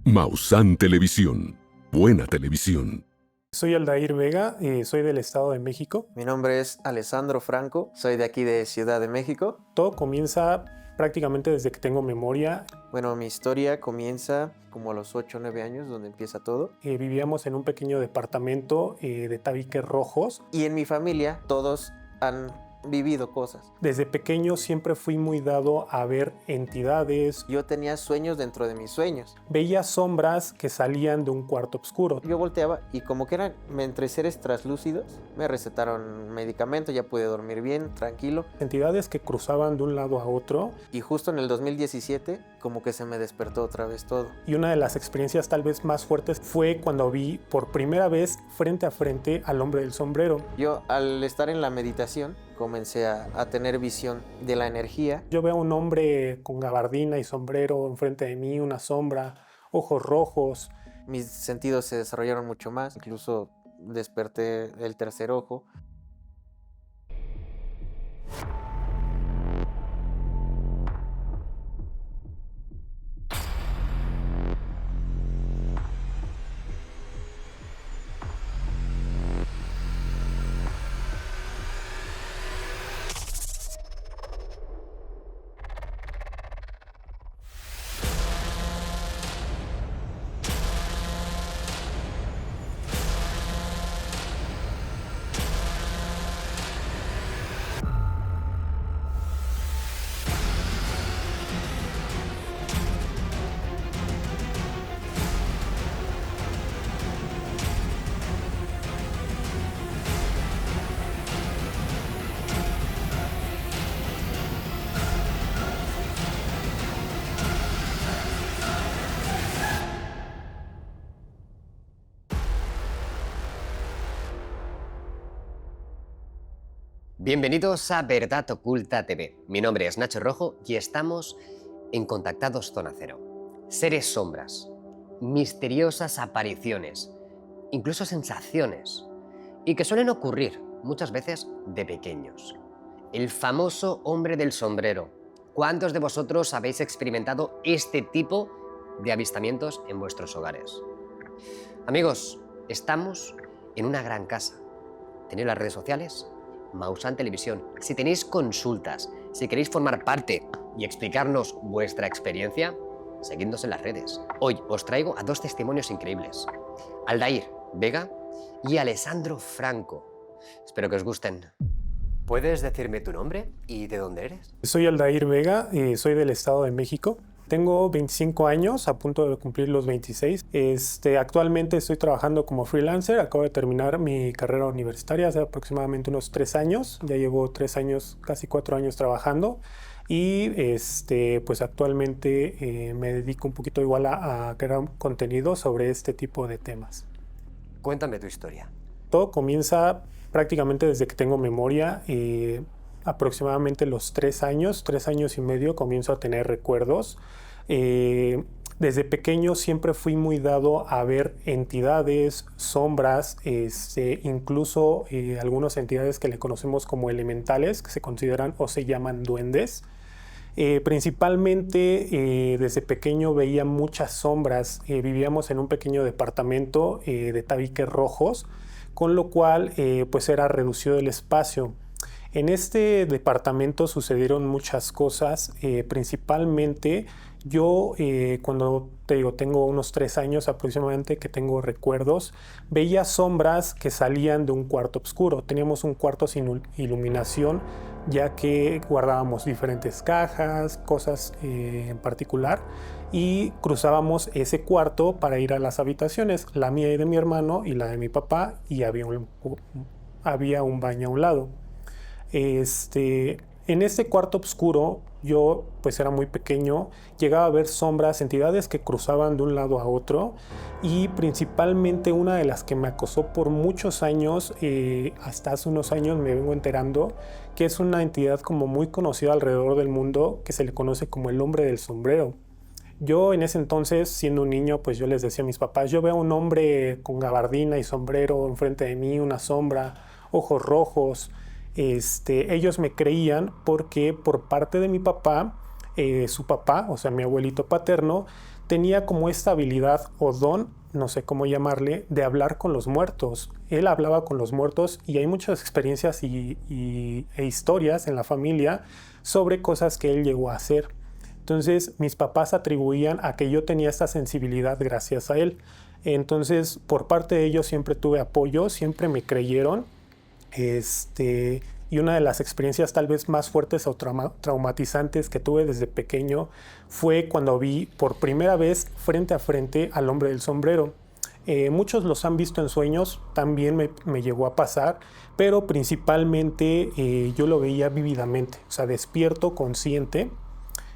Maussan Televisión. Buena televisión. Soy Aldair Vega, soy del Estado de México. Mi nombre es Alessandro Franco, soy de aquí de Ciudad de México. Todo comienza prácticamente desde que tengo memoria. Bueno, mi historia comienza como a los 8 o 9 años, donde empieza todo. Vivíamos en un pequeño departamento de tabiques rojos. Y en mi familia todos han vivido cosas. Desde pequeño siempre fui muy dado a ver entidades. Yo tenía sueños dentro de mis sueños. Veía sombras que salían de un cuarto oscuro. Yo volteaba y como que eran entre seres translúcidos, me recetaron medicamentos, ya pude dormir bien, tranquilo. Entidades que cruzaban de un lado a otro. Y justo en el 2017 como que se me despertó otra vez todo. Y una de las experiencias tal vez más fuertes fue cuando vi por primera vez frente a frente al hombre del sombrero. Yo al estar en la meditación comencé a tener visión de la energía. Yo veo a un hombre con gabardina y sombrero enfrente de mí, una sombra, ojos rojos. Mis sentidos se desarrollaron mucho más, incluso desperté el tercer ojo. Bienvenidos a Verdad Oculta TV. Mi nombre es Nacho Rojo y estamos en Contactados Zona Cero. Seres sombras, misteriosas apariciones, incluso sensaciones, y que suelen ocurrir muchas veces de pequeños. El famoso hombre del sombrero. ¿Cuántos de vosotros habéis experimentado este tipo de avistamientos en vuestros hogares? Amigos, estamos en una gran casa. ¿Tenéis las redes sociales? Maussan Televisión. Si tenéis consultas, si queréis formar parte y explicarnos vuestra experiencia, seguidnos en las redes. Hoy os traigo a dos testimonios increíbles. Aldair Vega y Alessandro Franco. Espero que os gusten. ¿Puedes decirme tu nombre y de dónde eres? Soy Aldair Vega, soy del Estado de México. Tengo 25 años, a punto de cumplir los 26. Actualmente estoy trabajando como freelancer. Acabo de terminar mi carrera universitaria hace aproximadamente unos 3 años. Ya llevo 3 años, casi 4 años trabajando. Y pues actualmente me dedico un poquito igual a crear contenido sobre este tipo de temas. Cuéntame tu historia. Todo comienza prácticamente desde que tengo memoria. Aproximadamente los 3 años y medio comienzo a tener recuerdos. Desde pequeño siempre fui muy dado a ver entidades, sombras, incluso algunas entidades que le conocemos como elementales, que se consideran o se llaman duendes. Principalmente desde pequeño veía muchas sombras. Vivíamos en un pequeño departamento de tabiques rojos, con lo cual pues era reducido el espacio. En este departamento sucedieron muchas cosas, principalmente yo cuando tengo unos 3 años aproximadamente que tengo recuerdos, veía sombras que salían de un cuarto oscuro. Teníamos un cuarto sin iluminación, ya que guardábamos diferentes cajas, cosas en particular, y cruzábamos ese cuarto para ir a las habitaciones, la mía y de mi hermano y la de mi papá, y había un baño a un lado. En este cuarto oscuro, yo pues era muy pequeño, llegaba a ver sombras, entidades que cruzaban de un lado a otro, y principalmente una de las que me acosó por muchos años, hasta hace unos años me vengo enterando, que es una entidad como muy conocida alrededor del mundo, que se le conoce como el hombre del sombrero. Yo en ese entonces, siendo un niño, pues yo les decía a mis papás, yo veo a un hombre con gabardina y sombrero enfrente de mí, una sombra, ojos rojos. Ellos me creían porque por parte de mi papá, su papá, o sea mi abuelito paterno, tenía como esta habilidad o don, no sé cómo llamarle, de hablar con los muertos. Él hablaba con los muertos y hay muchas experiencias e historias en la familia sobre cosas que él llegó a hacer. Entonces mis papás atribuían a que yo tenía esta sensibilidad gracias a él. Entonces por parte de ellos siempre tuve apoyo, siempre me creyeron. Y una de las experiencias tal vez más fuertes o traumatizantes que tuve desde pequeño fue cuando vi por primera vez frente a frente al hombre del sombrero. Muchos los han visto en sueños, también me llegó a pasar, pero principalmente yo lo veía vívidamente, o sea, despierto, consciente.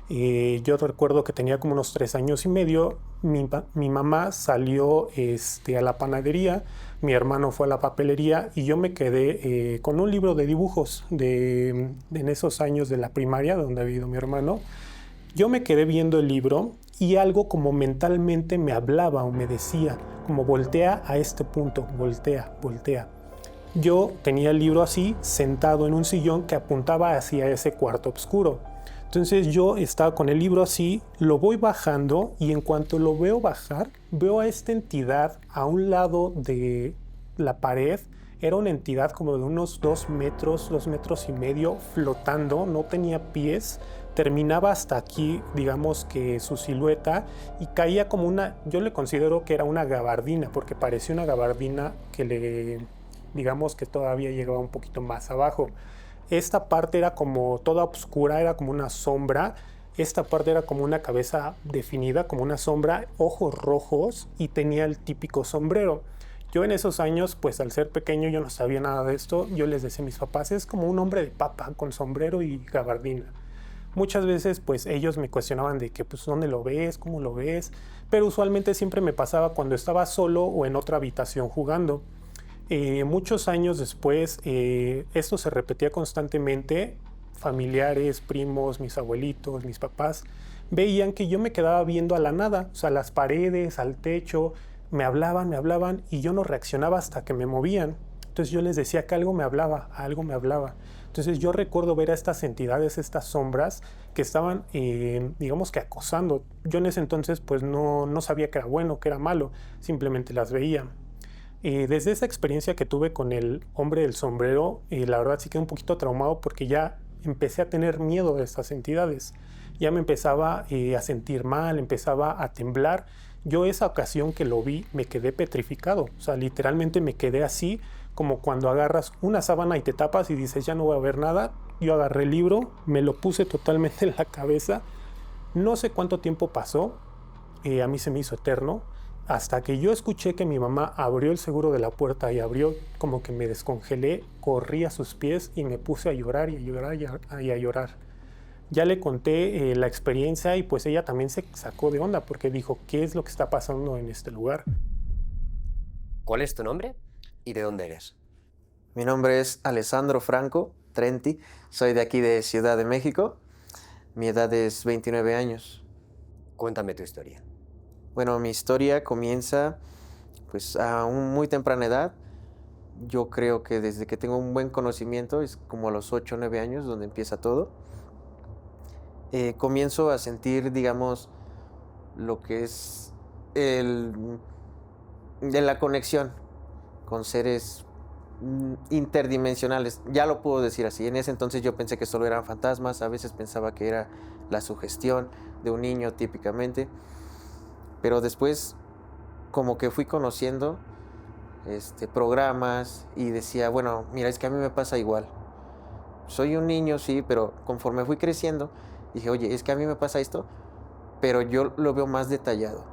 Yo recuerdo que tenía como unos 3 años y medio, mi mamá salió a la panadería, mi hermano fue a la papelería y yo me quedé con un libro de dibujos en esos años de la primaria donde había ido mi hermano. Yo me quedé viendo el libro y algo como mentalmente me hablaba o me decía, como voltea a este punto, voltea, voltea. Yo tenía el libro así, sentado en un sillón que apuntaba hacia ese cuarto oscuro. Entonces yo estaba con el libro así, lo voy bajando y en cuanto lo veo bajar, veo a esta entidad a un lado de la pared. Era una entidad como de unos 2 metros, 2 metros y medio, flotando, no tenía pies, terminaba hasta aquí, digamos que su silueta, y caía como yo le considero que era una gabardina, porque parecía una gabardina digamos que todavía llegaba un poquito más abajo. Esta parte era como toda oscura, era como una sombra. Esta parte era como una cabeza definida, como una sombra, ojos rojos y tenía el típico sombrero. Yo en esos años, pues al ser pequeño yo no sabía nada de esto. Yo les decía a mis papás, es como un hombre de papa con sombrero y gabardina. Muchas veces pues ellos me cuestionaban de que pues ¿dónde lo ves? ¿Cómo lo ves? Pero usualmente siempre me pasaba cuando estaba solo o en otra habitación jugando. Muchos años después, esto se repetía constantemente. Familiares, primos, mis abuelitos, mis papás, veían que yo me quedaba viendo a la nada, o sea, las paredes, al techo, me hablaban y yo no reaccionaba hasta que me movían. Entonces yo les decía que algo me hablaba, algo me hablaba. Entonces yo recuerdo ver a estas entidades, estas sombras que estaban, digamos que acosando. Yo en ese entonces pues no sabía que era bueno, que era malo, simplemente las veía. Desde esa experiencia que tuve con el hombre del sombrero, la verdad sí quedé un poquito traumado porque ya empecé a tener miedo de estas entidades. Ya me empezaba a sentir mal, empezaba a temblar. Yo esa ocasión que lo vi me quedé petrificado, o sea, literalmente me quedé así, como cuando agarras una sábana y te tapas y dices ya no voy a ver nada. Yo agarré el libro, me lo puse totalmente en la cabeza. No sé cuánto tiempo pasó, a mí se me hizo eterno. Hasta que yo escuché que mi mamá abrió el seguro de la puerta y abrió, como que me descongelé, corrí a sus pies y me puse a llorar y a llorar y a llorar. Ya le conté la experiencia y pues ella también se sacó de onda porque dijo, ¿qué es lo que está pasando en este lugar? ¿Cuál es tu nombre y de dónde eres? Mi nombre es Alessandro Franco Trenti, soy de aquí de Ciudad de México. Mi edad es 29 años. Cuéntame tu historia. Bueno, mi historia comienza pues a una muy temprana edad. Yo creo que desde que tengo un buen conocimiento, es como a los 8 o 9 años donde empieza todo. Comienzo a sentir, digamos, lo que es la conexión con seres interdimensionales. Ya lo puedo decir así. En ese entonces yo pensé que solo eran fantasmas, a veces pensaba que era la sugestión de un niño típicamente. Pero después como que fui conociendo programas y decía, bueno, mira, es que a mí me pasa igual. Soy un niño, sí, pero conforme fui creciendo, dije, oye, es que a mí me pasa esto, pero yo lo veo más detallado.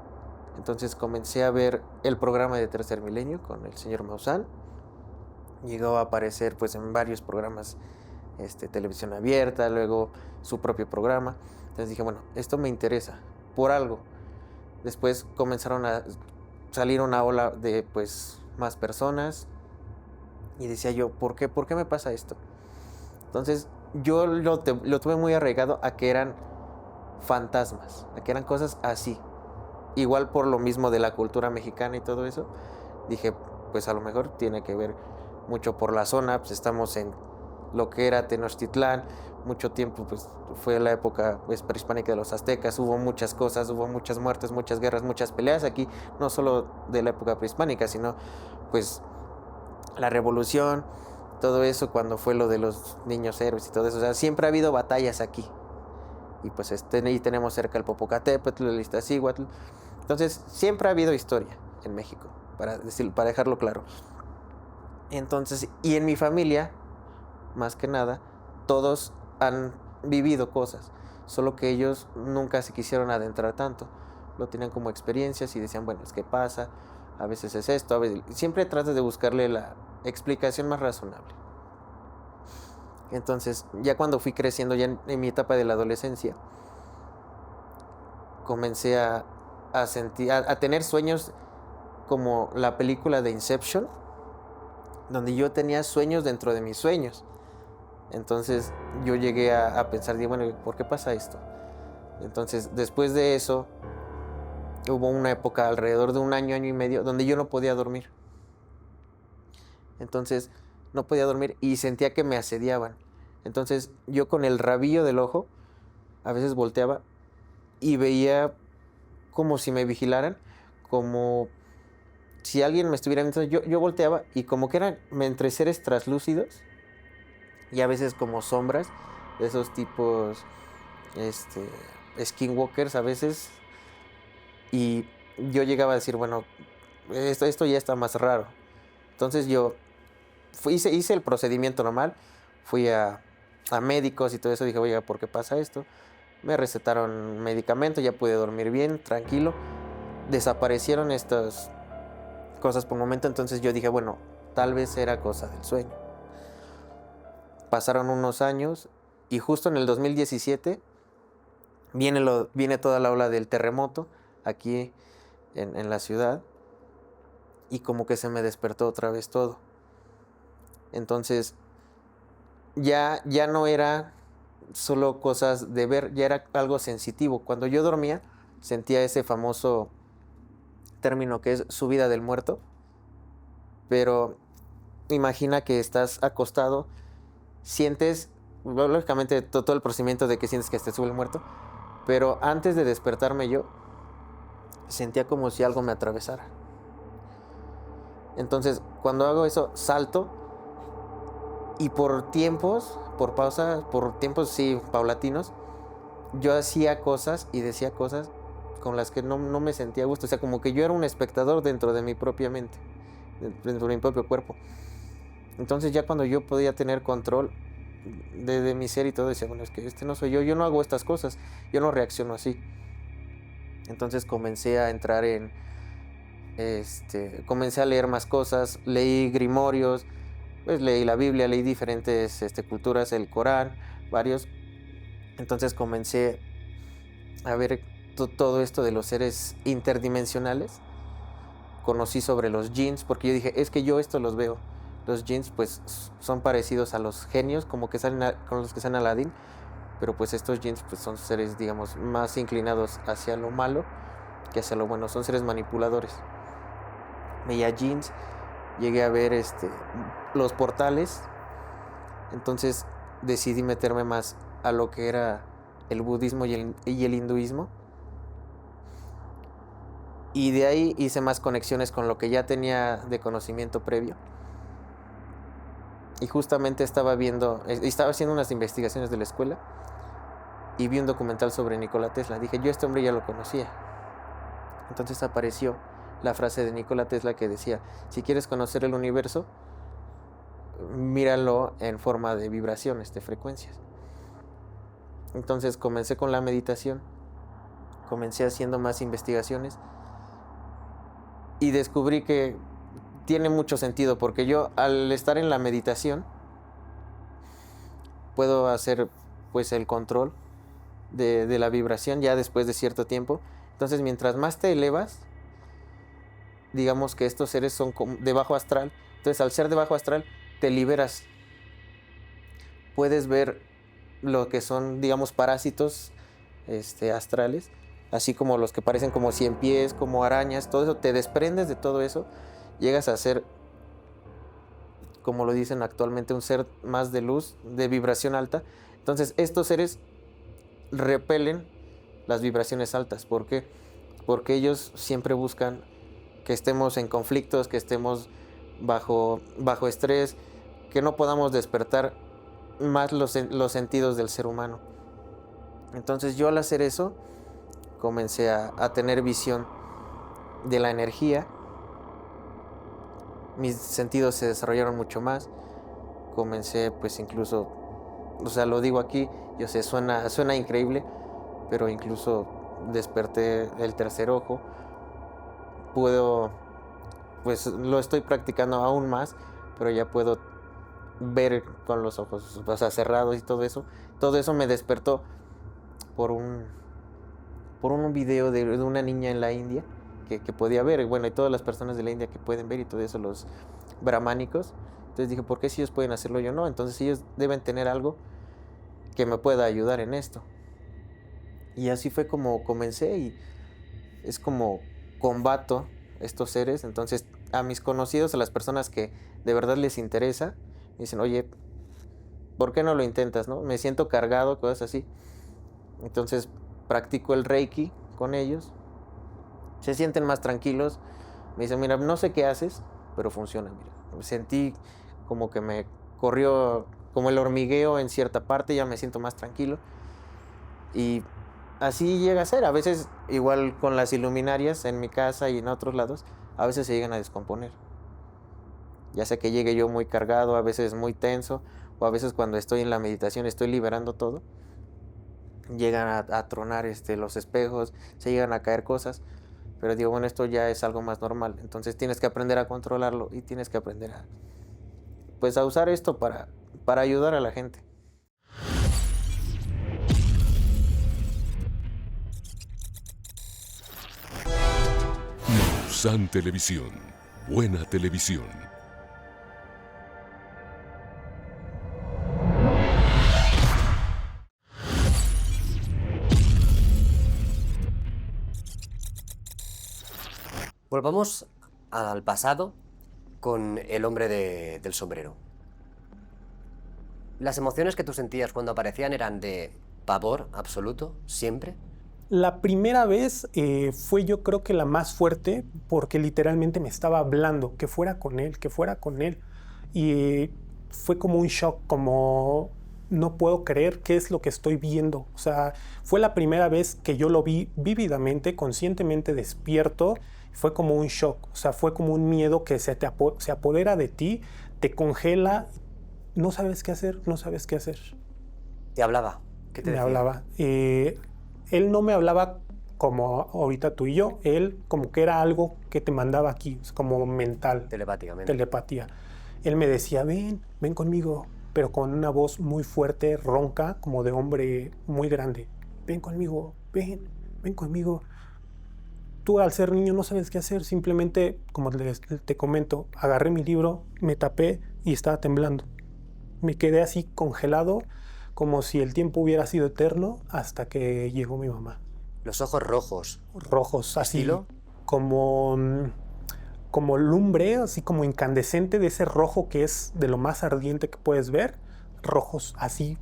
Entonces comencé a ver el programa de Tercer Milenio con el señor Maussan. Llegó a aparecer pues en varios programas, televisión abierta, luego su propio programa. Entonces dije, bueno, esto me interesa, por algo. Después comenzaron a salir una ola de pues más personas y decía yo, ¿por qué me pasa esto? Entonces yo lo tuve muy arraigado a que eran fantasmas, a que eran cosas así. Igual por lo mismo de la cultura mexicana y todo eso, dije, pues a lo mejor tiene que ver mucho por la zona, pues estamos en lo que era Tenochtitlán, mucho tiempo, pues fue la época pues, prehispánica de los aztecas, hubo muchas cosas, hubo muchas muertes, muchas guerras, muchas peleas aquí, no solo de la época prehispánica, sino pues la revolución, todo eso cuando fue lo de los niños héroes y todo eso, o sea, siempre ha habido batallas aquí. Y pues ahí tenemos cerca el Popocatépetl, el Iztaccíhuatl. Entonces, siempre ha habido historia en México, para dejarlo claro. Entonces, y en mi familia, más que nada, todos han vivido cosas, solo que ellos nunca se quisieron adentrar tanto. Lo tenían como experiencias y decían, bueno, es que pasa, a veces es esto, a veces... Siempre tratas de buscarle la explicación más razonable. Entonces, ya cuando fui creciendo, ya en mi etapa de la adolescencia, comencé a tener sueños como la película de Inception, donde yo tenía sueños dentro de mis sueños. Entonces, yo llegué a pensar, bueno, ¿por qué pasa esto? Entonces, después de eso, hubo una época alrededor de un año, año y medio, donde yo no podía dormir. Entonces, no podía dormir y sentía que me asediaban. Entonces, yo con el rabillo del ojo, a veces volteaba y veía como si me vigilaran, como si alguien me estuviera viendo. Yo volteaba y como que eran entre seres traslúcidos y a veces como sombras, de esos tipos, skinwalkers a veces. Y yo llegaba a decir, bueno, esto ya está más raro. Entonces yo hice el procedimiento normal, fui a médicos y todo eso, dije, oiga, ¿por qué pasa esto? Me recetaron medicamentos, ya pude dormir bien, tranquilo. Desaparecieron estas cosas por un momento, entonces yo dije, bueno, tal vez era cosa del sueño. Pasaron unos años y justo en el 2017 viene toda la ola del terremoto aquí en la ciudad y como que se me despertó otra vez todo. Entonces ya no era solo cosas de ver, ya era algo sensitivo. Cuando yo dormía sentía ese famoso término que es subida del muerto, pero imagina que estás acostado, sientes, lógicamente todo el procedimiento de que sientes que te sube el muerto, pero antes de despertarme yo sentía como si algo me atravesara. Entonces cuando hago eso salto y por tiempos sí paulatinos, yo hacía cosas y decía cosas con las que no me sentía a gusto. O sea, como que yo era un espectador dentro de mi propia mente, dentro de mi propio cuerpo. Entonces ya cuando yo podía tener control de mi ser y todo, decía, bueno, es que no soy yo no hago estas cosas, yo no reacciono así. Entonces comencé a entrar comencé a leer más cosas, leí grimorios, pues leí la Biblia, leí diferentes culturas, el Corán, varios. Entonces comencé a ver todo esto de los seres interdimensionales. Conocí sobre los jinns, porque yo dije, es que yo esto los veo. Los jinns pues son parecidos a los genios, como que salen con los que salen Aladdin, pero pues estos jinns pues son seres, digamos, más inclinados hacia lo malo que hacia lo bueno, son seres manipuladores. Veía jinns, llegué a ver los portales, entonces decidí meterme más a lo que era el budismo y el hinduismo. Y de ahí hice más conexiones con lo que ya tenía de conocimiento previo. Y justamente estaba haciendo unas investigaciones de la escuela y vi un documental sobre Nikola Tesla. Dije, yo este hombre ya lo conocía. Entonces apareció la frase de Nikola Tesla que decía, si quieres conocer el universo, míralo en forma de vibraciones, de frecuencias. Entonces comencé con la meditación, comencé haciendo más investigaciones y descubrí que tiene mucho sentido, porque yo al estar en la meditación puedo hacer pues el control de la vibración ya después de cierto tiempo. Entonces mientras más te elevas, digamos que estos seres son de bajo astral, entonces al ser de bajo astral te liberas, puedes ver lo que son, digamos, parásitos astrales, así como los que parecen como 100 pies, como arañas, todo eso, te desprendes de todo eso, llegas a ser, como lo dicen actualmente, un ser más de luz, de vibración alta. Entonces, estos seres repelen las vibraciones altas. ¿Por qué? Porque ellos siempre buscan que estemos en conflictos, que estemos bajo estrés, que no podamos despertar más los sentidos del ser humano. Entonces yo al hacer eso comencé a tener visión de la energía, mis sentidos se desarrollaron mucho más, comencé pues incluso, o sea, lo digo aquí, yo sé, suena increíble, pero incluso desperté el tercer ojo, pues lo estoy practicando aún más, pero ya puedo ver con los ojos, o sea, cerrados y todo eso me despertó por un video de una niña en la India que podía ver, bueno, y todas las personas de la India que pueden ver y todo eso, los brahmánicos. Entonces dije, ¿por qué si ellos pueden hacerlo yo no? Entonces ellos deben tener algo que me pueda ayudar en esto. Y así fue como comencé, y es como combato estos seres. Entonces a mis conocidos, a las personas que de verdad les interesa, me dicen, oye, ¿por qué no lo intentas, no? Me siento cargado, cosas así. Entonces practico el Reiki con ellos, se sienten más tranquilos, me dicen, mira, no sé qué haces, pero funciona, mira. Me sentí como que me corrió como el hormigueo en cierta parte, ya me siento más tranquilo. Y así llega a ser. A veces, igual con las iluminarias en mi casa y en otros lados, a veces se llegan a descomponer. Ya sea que llegue yo muy cargado, a veces muy tenso, o a veces cuando estoy en la meditación estoy liberando todo, llegan a tronar los espejos, se llegan a caer cosas, pero digo, bueno, esto ya es algo más normal. Entonces tienes que aprender a controlarlo y tienes que aprender a usar esto para ayudar a la gente. Maussan Televisión. Buena televisión. Volvamos al pasado con el hombre del sombrero. ¿Las emociones que tú sentías cuando aparecían eran de pavor absoluto, siempre? La primera vez fue, yo creo que la más fuerte, porque literalmente me estaba hablando, que fuera con él, que fuera con él. Y fue como un shock, como no puedo creer qué es lo que estoy viendo. O sea, fue la primera vez que yo lo vi vívidamente, conscientemente despierto. Fue como un shock, o sea, fue como un miedo que se apodera de ti, te congela, no sabes qué hacer, no sabes qué hacer. ¿Te hablaba? ¿Qué te decía? Me hablaba. Él no me hablaba como ahorita tú y yo, él como que era algo que te mandaba aquí, como mental. Telepáticamente. Telepatía. Él me decía, ven conmigo, pero con una voz muy fuerte, ronca, como de hombre muy grande. Ven conmigo, ven conmigo. Tú al ser niño no sabes qué hacer, simplemente, como te comento, agarré mi libro, me tapé y estaba temblando. Me quedé así congelado, como si el tiempo hubiera sido eterno, hasta que llegó mi mamá. Los ojos rojos. Rojos, así ¿Estilo? como lumbre, así como incandescente, de ese rojo que es de lo más ardiente que puedes ver. Rojos así,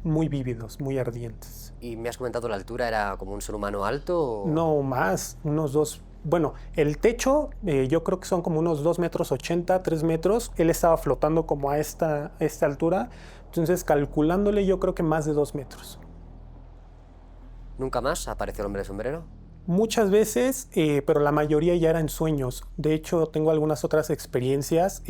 muy vívidos, muy ardientes. ¿Y me has comentado la altura era como un ser humano alto? No más, unos 2. Bueno, el techo yo creo que son como unos 2,80 m, 3 metros. Él estaba flotando como a esta altura. Entonces, calculándole, yo creo que más de 2 metros. ¿Nunca más apareció el hombre de sombrero? Muchas veces, pero la mayoría ya eran sueños. De hecho, tengo algunas otras experiencias.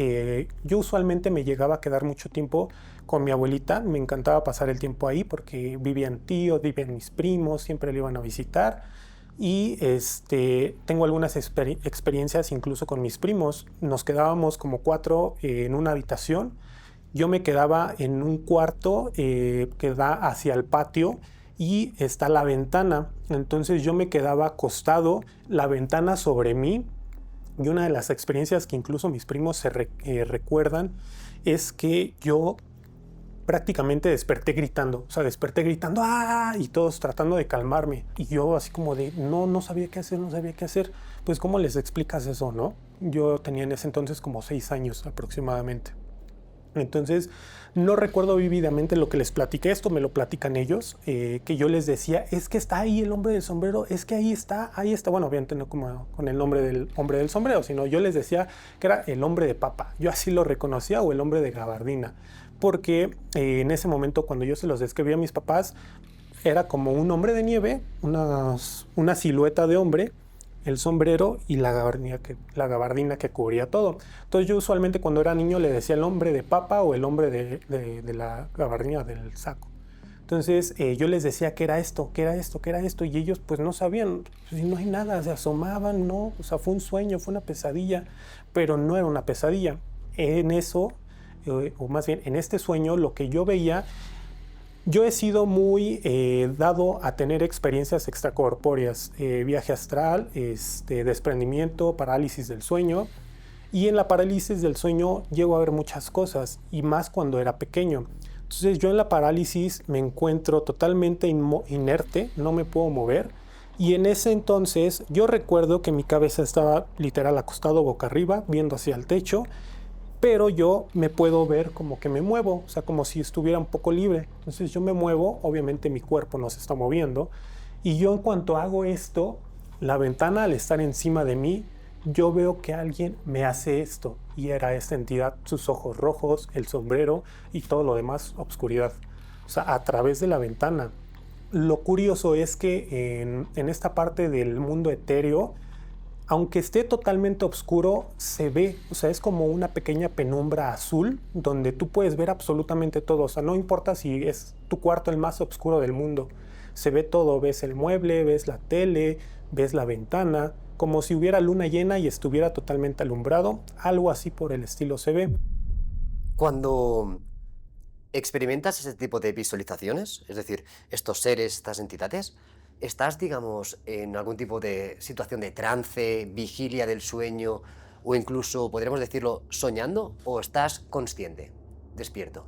Yo usualmente me llegaba a quedar mucho tiempo con mi abuelita. Me encantaba pasar el tiempo ahí porque vivían tíos, vivían mis primos, siempre le iban a visitar. Y tengo algunas experiencias incluso con mis primos. Nos quedábamos como 4 en una habitación. Yo me quedaba en un cuarto que da hacia el patio y está la ventana. Entonces yo me quedaba acostado, la ventana sobre mí. Y una de las experiencias que incluso mis primos se recuerdan es que yo prácticamente desperté gritando. O sea, desperté gritando ¡ah! Y todos tratando de calmarme. Y yo así como de no sabía qué hacer, no sabía qué hacer. Pues ¿cómo les explicas eso, no? Yo tenía en ese entonces como 6 años aproximadamente. Entonces, no recuerdo vívidamente lo que les platiqué, esto me lo platican ellos, que yo les decía, es que está ahí el hombre del sombrero, es que ahí está, bueno, obviamente no como con el nombre del hombre del sombrero, sino yo les decía que era el hombre de papa, yo así lo reconocía, o el hombre de gabardina, porque en ese momento cuando yo se los describía a mis papás, era como un hombre de nieve, una silueta de hombre, el sombrero y la gabardina que cubría todo. Entonces yo usualmente cuando era niño le decía el hombre de papa o el hombre de la gabardina del saco. Entonces yo les decía que era esto, y ellos pues no sabían, pues, no hay nada, se asomaban, no, o sea, fue un sueño, fue una pesadilla, pero no era una pesadilla. En eso, o más bien en este sueño, lo que yo veía, yo he sido muy dado a tener experiencias extracorpóreas, viaje astral, desprendimiento, parálisis del sueño. Y en la parálisis del sueño llego a ver muchas cosas, y más cuando era pequeño. Entonces yo en la parálisis me encuentro totalmente inerte, no me puedo mover. Y en ese entonces yo recuerdo que mi cabeza estaba literal acostado boca arriba, viendo hacia el techo, pero yo me puedo ver como que me muevo, o sea, como si estuviera un poco libre. Entonces yo me muevo, obviamente mi cuerpo no se está moviendo, y yo en cuanto hago esto, la ventana al estar encima de mí, yo veo que alguien me hace esto, y era esta entidad, sus ojos rojos, el sombrero y todo lo demás, obscuridad. O sea, a través de la ventana. Lo curioso es que en esta parte del mundo etéreo, aunque esté totalmente oscuro, se ve, o sea, es como una pequeña penumbra azul donde tú puedes ver absolutamente todo. O sea, no importa si es tu cuarto el más oscuro del mundo, se ve todo. Ves el mueble, ves la tele, ves la ventana, como si hubiera luna llena y estuviera totalmente alumbrado. Algo así por el estilo se ve. Cuando experimentas ese tipo de visualizaciones, es decir, estos seres, estas entidades, ¿estás, digamos, en algún tipo de situación de trance, vigilia del sueño, o incluso, podríamos decirlo, soñando, o estás consciente, despierto?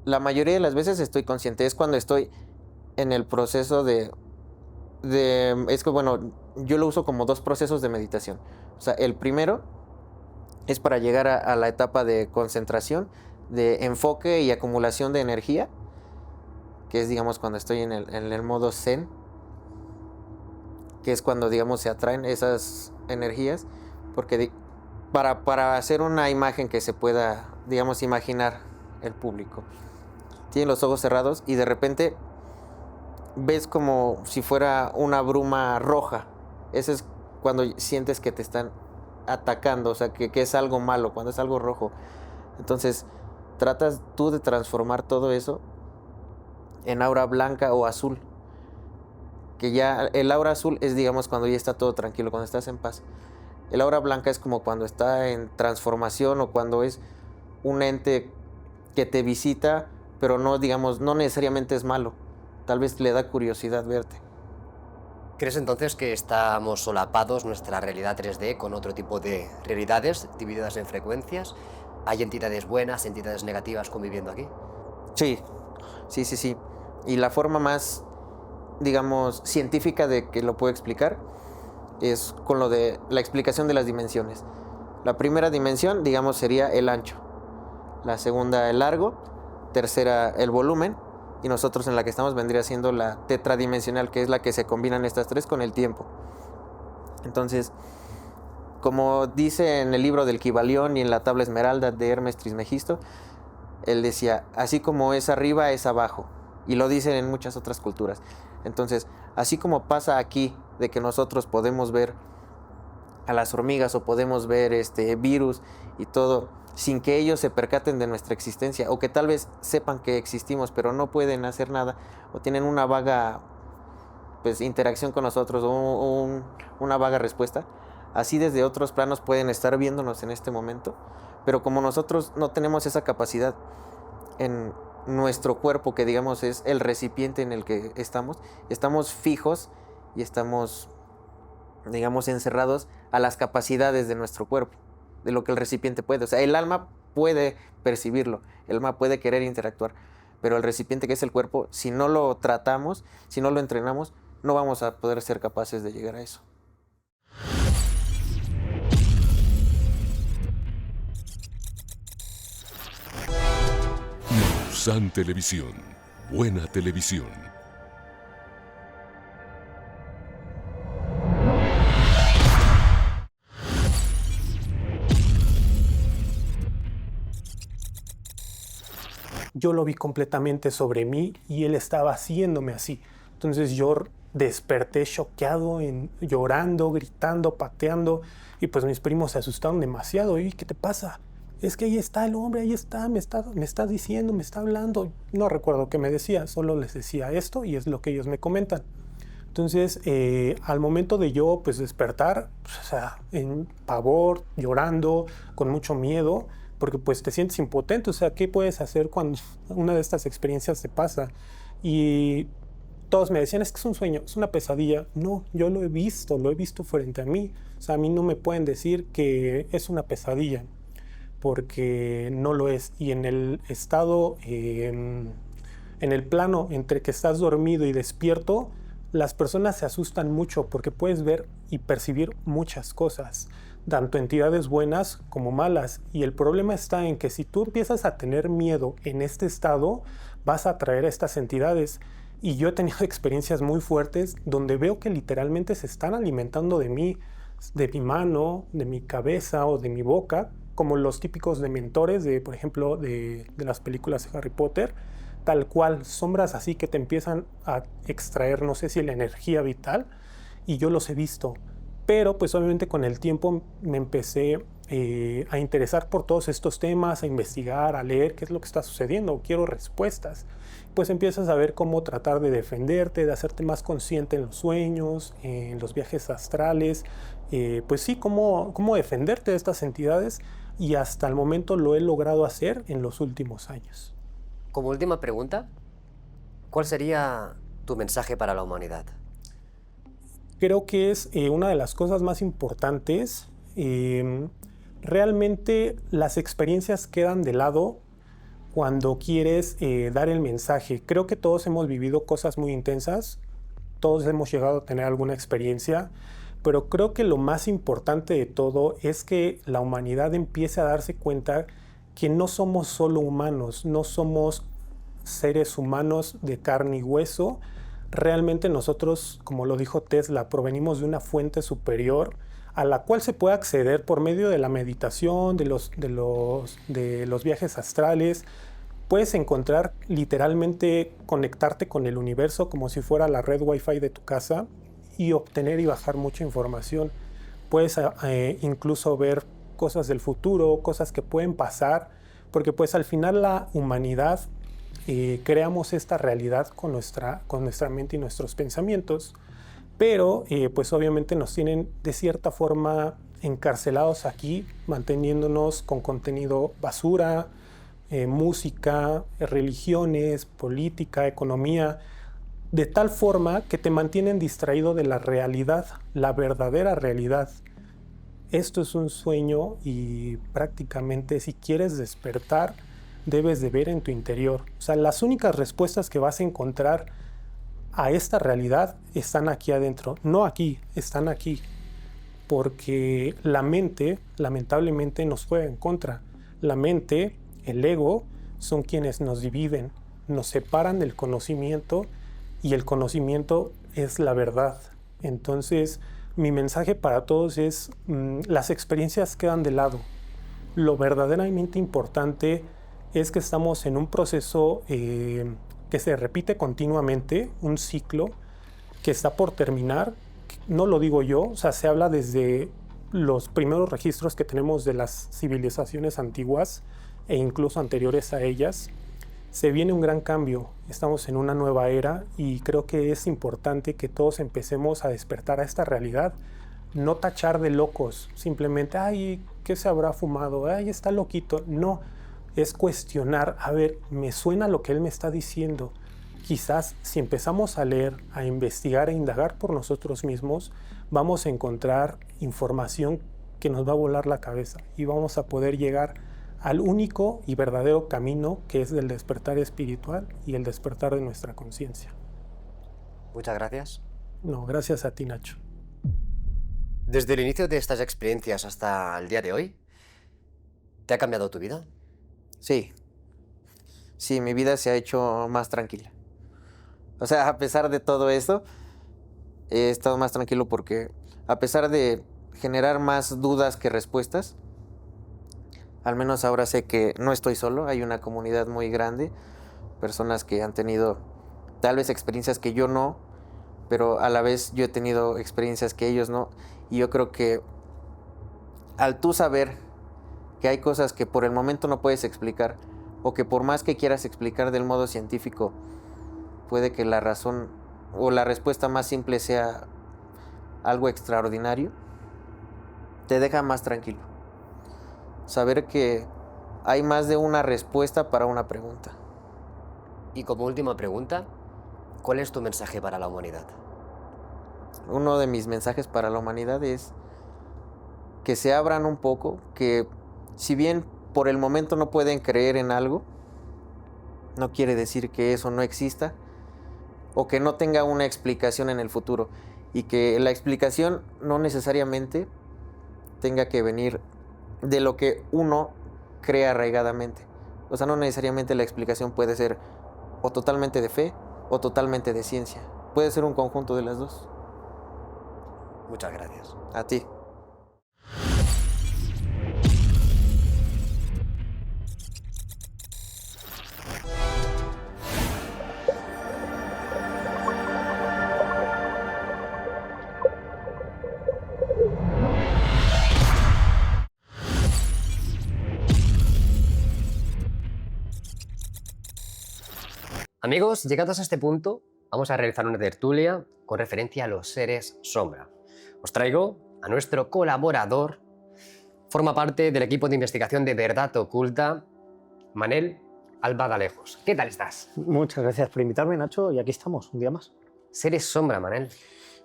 La mayoría de las veces estoy consciente, es cuando estoy en el proceso es que bueno, yo lo uso como 2 procesos de meditación. O sea, el primero es para llegar a la etapa de concentración, de enfoque y acumulación de energía, que es, digamos, cuando estoy en el modo Zen, que es cuando, digamos, se atraen esas energías, porque para hacer una imagen que se pueda, digamos, imaginar el público, tienen los ojos cerrados y de repente ves como si fuera una bruma roja. Ese es cuando sientes que te están atacando, o sea, que es algo malo, cuando es algo rojo. Entonces tratas tú de transformar todo eso en aura blanca o azul, que ya el aura azul es, digamos, cuando ya está todo tranquilo, cuando estás en paz. El aura blanca es como cuando está en transformación, o cuando es un ente que te visita, pero no, digamos, no necesariamente es malo. Tal vez le da curiosidad verte. ¿Crees entonces que estamos solapados, nuestra realidad 3D, con otro tipo de realidades divididas en frecuencias? ¿Hay entidades buenas, entidades negativas conviviendo aquí? Sí. Y la forma más, digamos, científica de que lo puedo explicar es con lo de la explicación de las dimensiones. La primera dimensión, digamos, sería el ancho. La segunda, el largo. Tercera, el volumen. Y nosotros en la que estamos vendría siendo la tetradimensional, que es la que se combinan estas 3 con el tiempo. Entonces, como dice en el libro del Kybalión y en la tabla esmeralda de Hermes Trismegisto, él decía, así como es arriba, es abajo. Y lo dicen en muchas otras culturas. Entonces, así como pasa aquí, de que nosotros podemos ver a las hormigas o podemos ver virus y todo, sin que ellos se percaten de nuestra existencia, o que tal vez sepan que existimos, pero no pueden hacer nada, o tienen una vaga interacción con nosotros, o una vaga respuesta. Así desde otros planos pueden estar viéndonos en este momento, pero como nosotros no tenemos esa capacidad en nuestro cuerpo, que digamos es el recipiente en el que estamos fijos y estamos, digamos, encerrados a las capacidades de nuestro cuerpo, de lo que el recipiente puede. O sea, el alma puede percibirlo, el alma puede querer interactuar, pero el recipiente, que es el cuerpo, si no lo tratamos, si no lo entrenamos, no vamos a poder ser capaces de llegar a eso. San Televisión, buena televisión. Yo lo vi completamente sobre mí y él estaba haciéndome así. Entonces yo desperté choqueado, llorando, gritando, pateando, y pues mis primos se asustaron demasiado. ¿Y qué te pasa? Es que ahí está el hombre, ahí está, me está diciendo, me está hablando. No recuerdo qué me decía, solo les decía esto y es lo que ellos me comentan. Entonces, al momento de yo pues despertar, pues, o sea, en pavor, llorando, con mucho miedo, porque pues te sientes impotente, o sea, ¿qué puedes hacer cuando una de estas experiencias te pasa? Y todos me decían, es que es un sueño, es una pesadilla. No, yo lo he visto frente a mí. O sea, a mí no me pueden decir que es una pesadilla, porque no lo es. Y en el estado, en el plano entre que estás dormido y despierto, las personas se asustan mucho porque puedes ver y percibir muchas cosas, tanto entidades buenas como malas. Y el problema está en que si tú empiezas a tener miedo en este estado, vas a atraer a estas entidades. Y yo he tenido experiencias muy fuertes donde veo que literalmente se están alimentando de mí, de mi mano, de mi cabeza o de mi boca, como los típicos dementores de, por ejemplo, de las películas de Harry Potter, tal cual, sombras así que te empiezan a extraer, no sé si la energía vital, y yo los he visto. Pero pues obviamente con el tiempo me empecé a interesar por todos estos temas, a investigar, a leer qué es lo que está sucediendo, quiero respuestas. Pues empiezas a ver cómo tratar de defenderte, de hacerte más consciente en los sueños, en los viajes astrales, pues sí, cómo defenderte de estas entidades, y hasta el momento lo he logrado hacer en los últimos años. Como última pregunta, ¿cuál sería tu mensaje para la humanidad? Creo que es una de las cosas más importantes. Realmente las experiencias quedan de lado cuando quieres dar el mensaje. Creo que todos hemos vivido cosas muy intensas, todos hemos llegado a tener alguna experiencia, pero creo que lo más importante de todo es que la humanidad empiece a darse cuenta que no somos solo humanos, no somos seres humanos de carne y hueso. Realmente nosotros, como lo dijo Tesla, provenimos de una fuente superior a la cual se puede acceder por medio de la meditación, de los viajes astrales. Puedes encontrar, literalmente, conectarte con el universo como si fuera la red Wi-Fi de tu casa y obtener y bajar mucha información. Puedes incluso ver cosas del futuro, cosas que pueden pasar, porque pues al final la humanidad creamos esta realidad con nuestra mente y nuestros pensamientos, pero pues obviamente nos tienen de cierta forma encarcelados aquí, manteniéndonos con contenido basura, música, religiones, política, economía, de tal forma que te mantienen distraído de la realidad, la verdadera realidad. Esto es un sueño y prácticamente si quieres despertar, debes de ver en tu interior. O sea, las únicas respuestas que vas a encontrar a esta realidad están aquí adentro, no aquí, están aquí. Porque la mente, lamentablemente, nos juega en contra. La mente, el ego, son quienes nos dividen, nos separan del conocimiento, y el conocimiento es la verdad. Entonces, mi mensaje para todos es, las experiencias quedan de lado. Lo verdaderamente importante es que estamos en un proceso que se repite continuamente, un ciclo que está por terminar. No lo digo yo, o sea, se habla desde los primeros registros que tenemos de las civilizaciones antiguas e incluso anteriores a ellas. Se viene un gran cambio, estamos en una nueva era y creo que es importante que todos empecemos a despertar a esta realidad, no tachar de locos, simplemente, ay, ¿qué se habrá fumado? Ay, está loquito. No, es cuestionar, a ver, me suena lo que él me está diciendo. Quizás si empezamos a leer, a investigar e indagar por nosotros mismos, vamos a encontrar información que nos va a volar la cabeza y vamos a poder llegar al único y verdadero camino, que es el despertar espiritual y el despertar de nuestra conciencia. Muchas gracias. No, gracias a ti, Nacho. Desde el inicio de estas experiencias hasta el día de hoy, ¿te ha cambiado tu vida? Sí. sí, mi vida se ha hecho más tranquila. O sea, a pesar de todo esto, he estado más tranquilo porque a pesar de generar más dudas que respuestas, al menos ahora sé que no estoy solo, hay una comunidad muy grande, personas que han tenido tal vez experiencias que yo no, pero a la vez yo he tenido experiencias que ellos no, y yo creo que al tú saber que hay cosas que por el momento no puedes explicar, o que por más que quieras explicar del modo científico, puede que la razón o la respuesta más simple sea algo extraordinario, te deja más tranquilo. Saber que hay más de una respuesta para una pregunta. Y como última pregunta, ¿cuál es tu mensaje para la humanidad? Uno de mis mensajes para la humanidad es que se abran un poco, que si bien por el momento no pueden creer en algo, no quiere decir que eso no exista o que no tenga una explicación en el futuro, y que la explicación no necesariamente tenga que venir de lo que uno cree arraigadamente. O sea, no necesariamente la explicación puede ser o totalmente de fe o totalmente de ciencia. Puede ser un conjunto de las dos. Muchas gracias. A ti. Amigos, llegados a este punto, vamos a realizar una tertulia con referencia a los seres sombra. Os traigo a nuestro colaborador, forma parte del equipo de investigación de Verdad Oculta, Manel Albadalejos. ¿Qué tal estás? Muchas gracias por invitarme, Nacho, y aquí estamos, un día más. Seres sombra, Manel.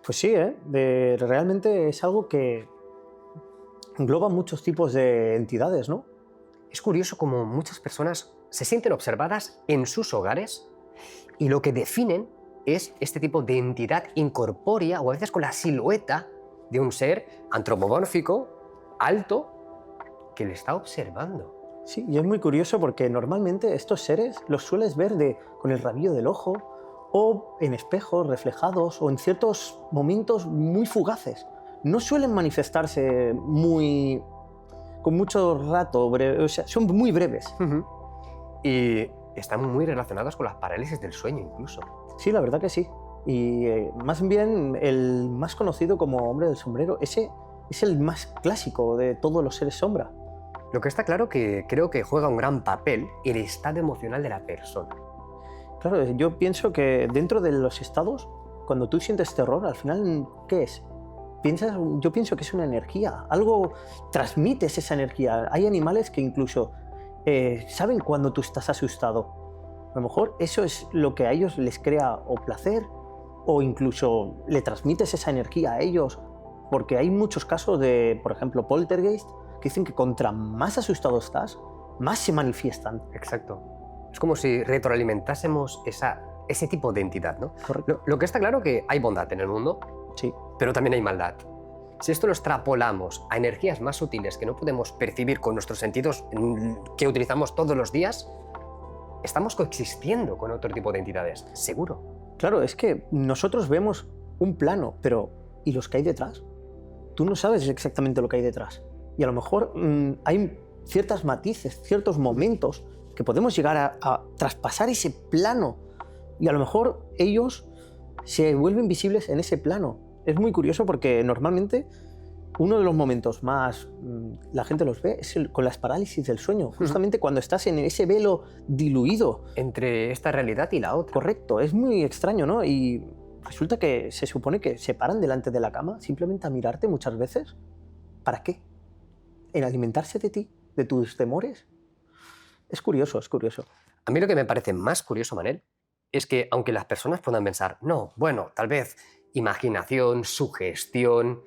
Pues sí, realmente es algo que engloba muchos tipos de entidades, ¿no? Es curioso cómo muchas personas se sienten observadas en sus hogares y lo que definen es este tipo de entidad incorpórea o a veces con la silueta de un ser antropomórfico, alto, que le está observando. Sí, y es muy curioso porque normalmente estos seres los sueles ver con el rabillo del ojo o en espejos reflejados o en ciertos momentos muy fugaces. No suelen manifestarse con mucho rato, o sea, son muy breves. Y están muy relacionados con las parálisis del sueño incluso. Sí, la verdad que sí. Y más bien el más conocido como hombre del sombrero, ese es el más clásico de todos los seres sombra. Lo que está claro que creo que juega un gran papel el estado emocional de la persona. Claro, yo pienso que dentro de los estados, cuando tú sientes terror, al final, ¿qué es? Yo pienso que es una energía, algo transmites esa energía. Hay animales que incluso saben cuando tú estás asustado. A lo mejor eso es lo que a ellos les crea o placer o incluso le transmites esa energía a ellos, porque hay muchos casos de, por ejemplo, poltergeist, que dicen que contra más asustado estás, más se manifiestan. Exacto. Es como si retroalimentásemos ese tipo de entidad, ¿no? Correcto. Lo que está claro que hay bondad en el mundo, Sí. pero también hay maldad. Si esto lo extrapolamos a energías más sutiles que no podemos percibir con nuestros sentidos que utilizamos todos los días, estamos coexistiendo con otro tipo de entidades, seguro. Claro, es que nosotros vemos un plano, pero ¿y los que hay detrás? Tú no sabes exactamente lo que hay detrás. Y a lo mejor hay ciertos matices, ciertos momentos que podemos llegar a traspasar ese plano y a lo mejor ellos se vuelven visibles en ese plano. Es muy curioso porque normalmente uno de los momentos más la gente los ve es con las parálisis del sueño, justamente cuando estás en ese velo diluido. Entre esta realidad y la otra. Correcto, es muy extraño, ¿no? Y resulta que se supone que se paran delante de la cama simplemente a mirarte muchas veces. ¿Para qué? ¿En alimentarse de ti? ¿De tus temores? Es curioso, es curioso. A mí lo que me parece más curioso, Manel, es que aunque las personas puedan pensar, no, bueno, tal vez imaginación, sugestión,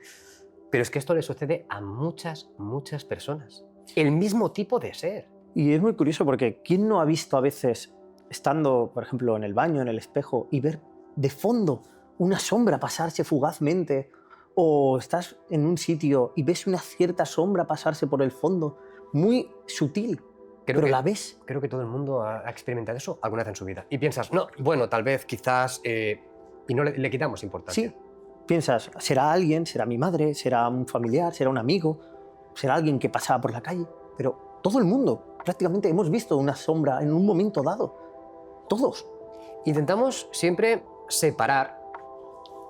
pero es que esto le sucede a muchas, muchas personas. El mismo tipo de ser. Y es muy curioso porque ¿quién no ha visto a veces, estando, por ejemplo, en el baño, en el espejo, y ver de fondo una sombra pasarse fugazmente? O estás en un sitio y ves una cierta sombra pasarse por el fondo, muy sutil, Creo pero que, la ves. creo que todo el mundo ha experimentado eso alguna vez en su vida. Y piensas, no, bueno, tal vez, quizás, y no le quitamos importancia. Sí, piensas, será alguien, será mi madre, será un familiar, será un amigo, será alguien que pasaba por la calle, pero todo el mundo, prácticamente hemos visto una sombra en un momento dado. Todos. Intentamos siempre separar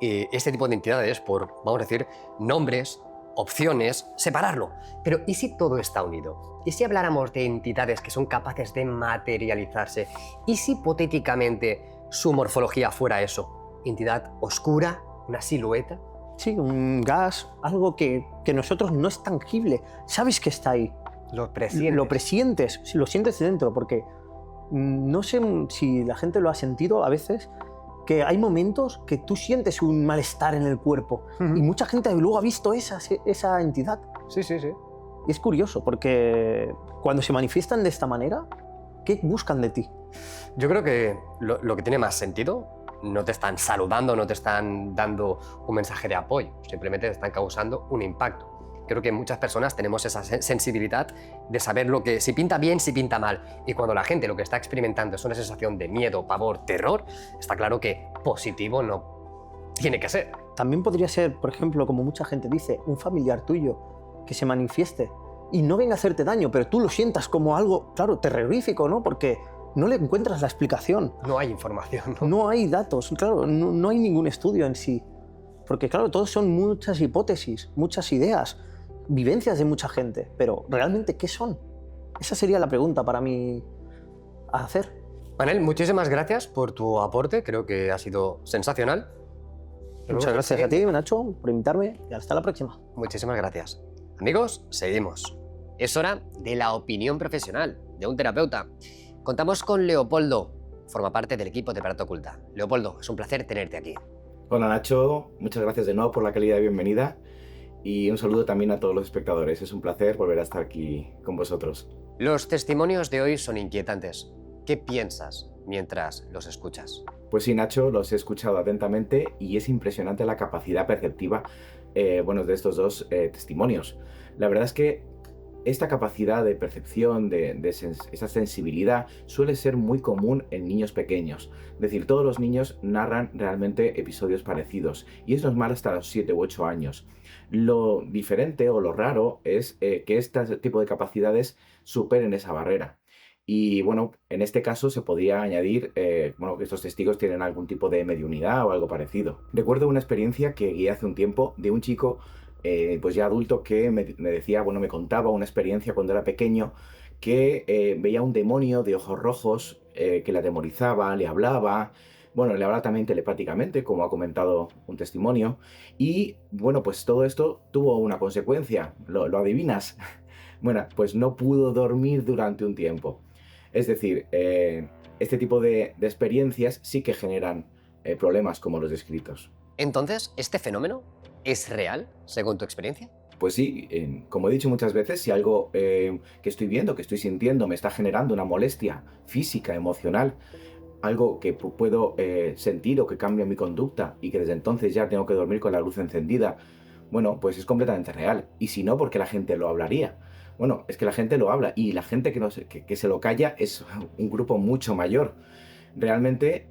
este tipo de entidades por, vamos a decir, nombres, opciones, separarlo. Pero ¿y si todo está unido? ¿Y si habláramos de entidades que son capaces de materializarse? ¿Y si hipotéticamente su morfología fuera eso? ¿Entidad oscura? ¿Una silueta? Sí, un gas, algo que nosotros no es tangible. Sabes que está ahí. Lo presientes. Lo presientes, lo sientes dentro, porque no sé si la gente lo ha sentido a veces, que hay momentos que tú sientes un malestar en el cuerpo y mucha gente luego ha visto esa entidad. Sí, sí, sí. Y es curioso, porque cuando se manifiestan de esta manera, ¿qué buscan de ti? Yo creo que lo que tiene más sentido, no te están saludando, no te están dando un mensaje de apoyo, simplemente te están causando un impacto. Creo que muchas personas tenemos esa sensibilidad de saber lo que si pinta bien, si pinta mal. Y cuando la gente lo que está experimentando es una sensación de miedo, pavor, terror, está claro que positivo no tiene que ser. También podría ser, por ejemplo, como mucha gente dice, un familiar tuyo que se manifieste y no venga a hacerte daño, pero tú lo sientas como algo, claro, terrorífico, ¿no? Porque no le encuentras la explicación. No hay información, ¿no? No hay datos, claro, no hay ningún estudio en sí. Porque, claro, todos son muchas hipótesis, muchas ideas, vivencias de mucha gente, pero ¿realmente qué son? Esa sería la pregunta para mí a hacer. Manel, muchísimas gracias por tu aporte, creo que ha sido sensacional. Muchas gracias a ti, Nacho, por invitarme y hasta la próxima. Muchísimas gracias. Amigos, seguimos. Es hora de la opinión profesional de un terapeuta. Contamos con Leopoldo, forma parte del equipo de Verdad Oculta. Leopoldo, es un placer tenerte aquí. Hola Nacho, muchas gracias de nuevo por la calidad de bienvenida y un saludo también a todos los espectadores. Es un placer volver a estar aquí con vosotros. Los testimonios de hoy son inquietantes. ¿Qué piensas mientras los escuchas? Pues sí, Nacho, los he escuchado atentamente y es impresionante la capacidad perceptiva de estos dos testimonios. La verdad es que esta capacidad de percepción, esa sensibilidad, suele ser muy común en niños pequeños. Es decir, todos los niños narran realmente episodios parecidos y es normal hasta los 7 u 8 años. Lo diferente o lo raro es que este tipo de capacidades superen esa barrera. Y bueno, en este caso se podría añadir que estos testigos tienen algún tipo de mediunidad o algo parecido. Recuerdo una experiencia que guié hace un tiempo de un chico pues ya adulto que me decía, me contaba una experiencia cuando era pequeño que veía un demonio de ojos rojos que le atemorizaba, le hablaba, le hablaba también telepáticamente, como ha comentado un testimonio, y pues todo esto tuvo una consecuencia, ¿lo adivinas? Bueno, pues no pudo dormir durante un tiempo. Es decir, este tipo de experiencias sí que generan problemas como los descritos. Entonces, ¿este fenómeno es real, según tu experiencia? Pues sí, como he dicho muchas veces, si algo que estoy viendo, que estoy sintiendo, me está generando una molestia física, emocional, algo que puedo sentir o que cambia mi conducta y que desde entonces ya tengo que dormir con la luz encendida, pues es completamente real. Y si no, ¿por qué la gente lo hablaría? Bueno, es que la gente lo habla y la gente que se lo calla es un grupo mucho mayor. Realmente,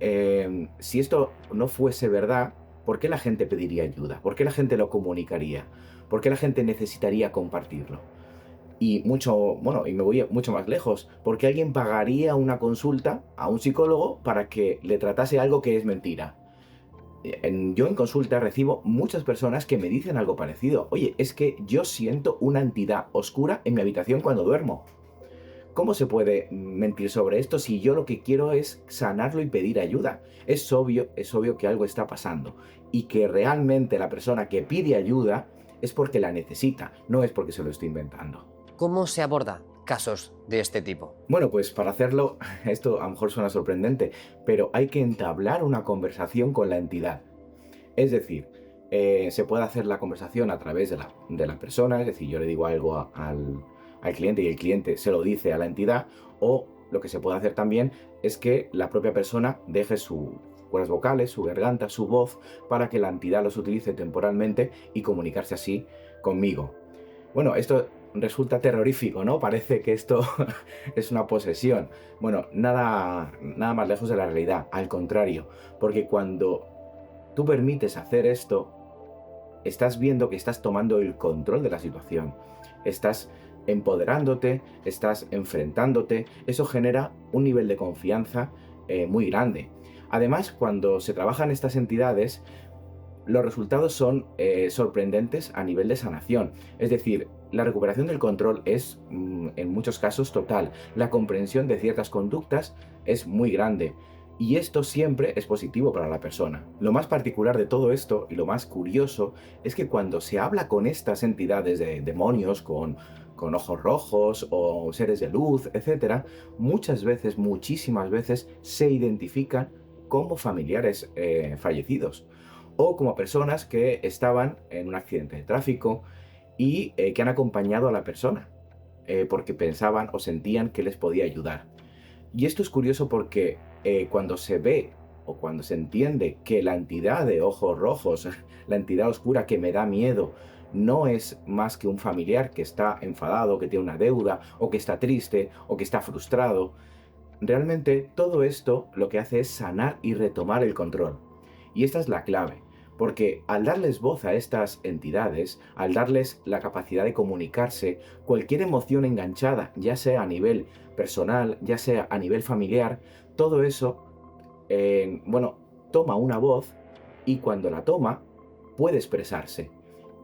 si esto no fuese verdad, ¿por qué la gente pediría ayuda? ¿Por qué la gente lo comunicaría? ¿Por qué la gente necesitaría compartirlo? Y me voy mucho más lejos. ¿Por qué alguien pagaría una consulta a un psicólogo para que le tratase algo que es mentira? Yo en consulta recibo muchas personas que me dicen algo parecido. Oye, es que yo siento una entidad oscura en mi habitación cuando duermo. ¿Cómo se puede mentir sobre esto si yo lo que quiero es sanarlo y pedir ayuda? Es obvio que algo está pasando y que realmente la persona que pide ayuda es porque la necesita, no es porque se lo estoy inventando. ¿Cómo se aborda casos de este tipo? Bueno, pues para hacerlo, esto a lo mejor suena sorprendente, pero hay que entablar una conversación con la entidad. Es decir, se puede hacer la conversación a través de la persona, es decir, yo le digo algo al cliente y el cliente se lo dice a la entidad, o lo que se puede hacer también es que la propia persona deje sus cuerdas vocales, su garganta, su voz, para que la entidad los utilice temporalmente y comunicarse así conmigo. Bueno, esto resulta terrorífico, ¿no? Parece que esto es una posesión. Bueno, nada más lejos de la realidad, al contrario, porque cuando tú permites hacer esto, estás viendo que estás tomando el control de la situación, estás empoderándote, estás enfrentándote, eso genera un nivel de confianza muy grande. Además, cuando se trabajan estas entidades, los resultados son sorprendentes a nivel de sanación. Es decir, la recuperación del control es, en muchos casos, total. La comprensión de ciertas conductas es muy grande. Y esto siempre es positivo para la persona. Lo más particular de todo esto, y lo más curioso, es que cuando se habla con estas entidades de demonios, con ojos rojos o seres de luz, etc., muchas veces, muchísimas veces, se identifican como familiares fallecidos o como personas que estaban en un accidente de tráfico y que han acompañado a la persona porque pensaban o sentían que les podía ayudar. Y esto es curioso porque cuando se ve o cuando se entiende que la entidad de ojos rojos, la entidad oscura que me da miedo, no es más que un familiar que está enfadado, que tiene una deuda, o que está triste, o que está frustrado, realmente todo esto lo que hace es sanar y retomar el control. Y esta es la clave, porque al darles voz a estas entidades, al darles la capacidad de comunicarse, cualquier emoción enganchada, ya sea a nivel personal, ya sea a nivel familiar, todo eso, toma una voz y cuando la toma puede expresarse.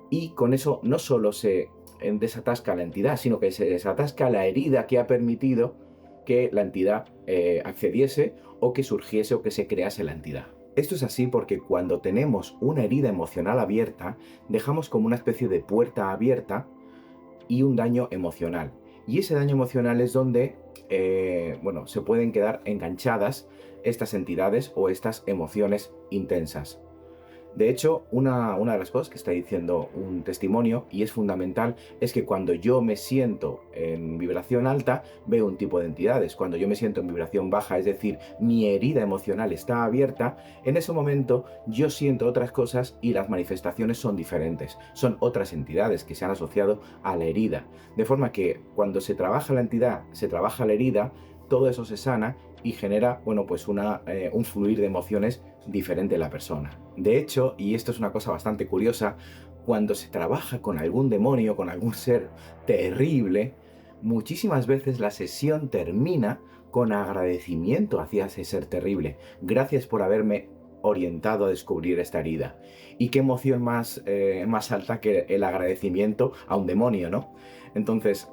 Y con eso no solo se desatasca la entidad, sino que se desatasca la herida que ha permitido que la entidad accediese o que surgiese o que se crease la entidad. Esto es así porque cuando tenemos una herida emocional abierta, dejamos como una especie de puerta abierta y un daño emocional. Y ese daño emocional es donde se pueden quedar enganchadas estas entidades o estas emociones intensas. De hecho, una de las cosas que está diciendo un testimonio, y es fundamental, es que cuando yo me siento en vibración alta, veo un tipo de entidades. Cuando yo me siento en vibración baja, es decir, mi herida emocional está abierta, en ese momento yo siento otras cosas y las manifestaciones son diferentes. Son otras entidades que se han asociado a la herida. De forma que cuando se trabaja la entidad, se trabaja la herida, todo eso se sana y genera, un fluir de emociones diferente en la persona. De hecho, y esto es una cosa bastante curiosa, cuando se trabaja con algún demonio, con algún ser terrible, muchísimas veces la sesión termina con agradecimiento hacia ese ser terrible. Gracias por haberme orientado a descubrir esta herida. Y qué emoción más alta que el agradecimiento a un demonio, ¿no? Entonces,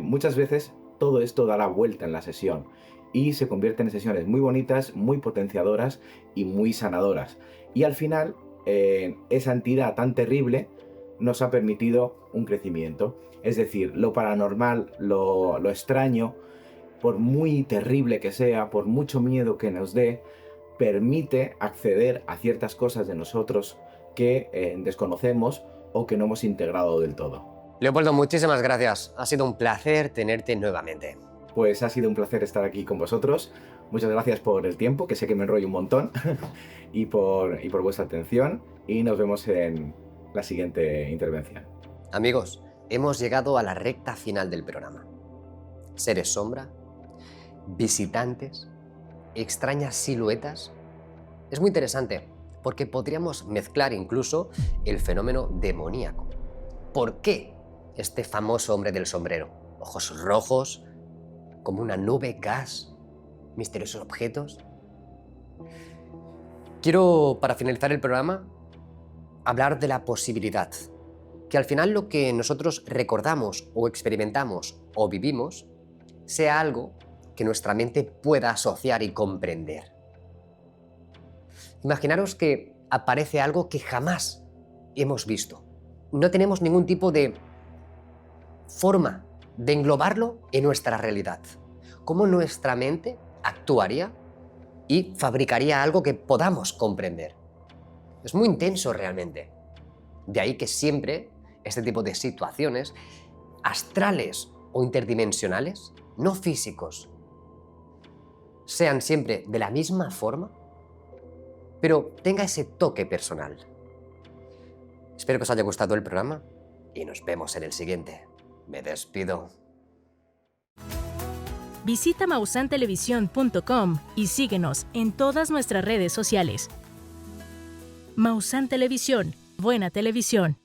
muchas veces todo esto da la vuelta en la sesión y se convierte en sesiones muy bonitas, muy potenciadoras y muy sanadoras. Y al final, esa entidad tan terrible nos ha permitido un crecimiento. Es decir, lo paranormal, lo extraño, por muy terrible que sea, por mucho miedo que nos dé, permite acceder a ciertas cosas de nosotros que desconocemos o que no hemos integrado del todo. Leopoldo, muchísimas gracias. Ha sido un placer tenerte nuevamente. Pues ha sido un placer estar aquí con vosotros. Muchas gracias por el tiempo, que sé que me enrollo un montón, y por vuestra atención. Y nos vemos en la siguiente intervención. Amigos, hemos llegado a la recta final del programa. Seres sombra, visitantes, extrañas siluetas. Es muy interesante porque podríamos mezclar incluso el fenómeno demoníaco. ¿Por qué este famoso hombre del sombrero? Ojos rojos, como una nube, gas, misteriosos objetos. Quiero, para finalizar el programa, hablar de la posibilidad que al final lo que nosotros recordamos o experimentamos o vivimos sea algo que nuestra mente pueda asociar y comprender. Imaginaros que aparece algo que jamás hemos visto. No tenemos ningún tipo de forma de englobarlo en nuestra realidad. ¿Cómo nuestra mente actuaría y fabricaría algo que podamos comprender? Es muy intenso realmente. De ahí que siempre este tipo de situaciones astrales o interdimensionales, no físicos, sean siempre de la misma forma, pero tenga ese toque personal. Espero que os haya gustado el programa y nos vemos en el siguiente. Me despido. Visita mausantelevisión.com y síguenos en todas nuestras redes sociales. Mausan Televisión, buena televisión.